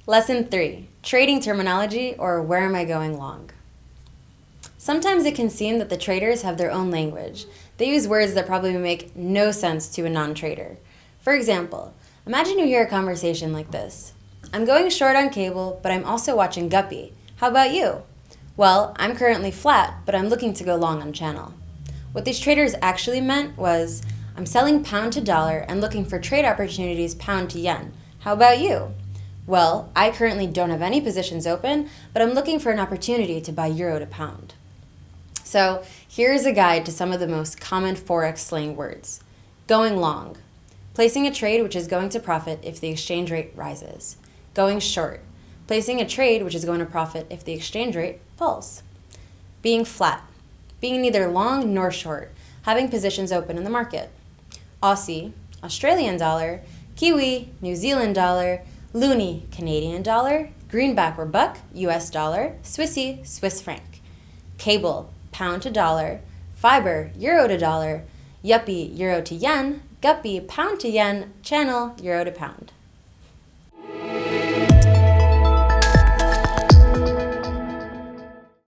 Lesson 3, trading terminology, or where am I going long? Sometimes it can seem that the traders have their own language. They use words that probably make no sense to a non-trader. For example, imagine you hear a conversation like this. I'm going short on cable, but I'm also watching guppy. How about you? Well, I'm currently flat, but I'm looking to go long on channel. What these traders actually meant was, I'm selling pound to dollar and looking for trade opportunities pound to yen. How about you? Well, I currently don't have any positions open, but I'm looking for an opportunity to buy euro to pound. So here's a guide to some of the most common Forex slang words. Going long, placing a trade which is going to profit if the exchange rate rises. Going short, placing a trade which is going to profit if the exchange rate falls. Being flat, being neither long nor short, having positions open in the market. Aussie, Australian dollar, Kiwi, New Zealand dollar, Loonie, Canadian dollar, greenback or buck, US dollar, Swissy, Swiss franc. Cable, pound to dollar, fiber, euro to dollar, yuppie, euro to yen, guppy, pound to yen, channel, euro to pound.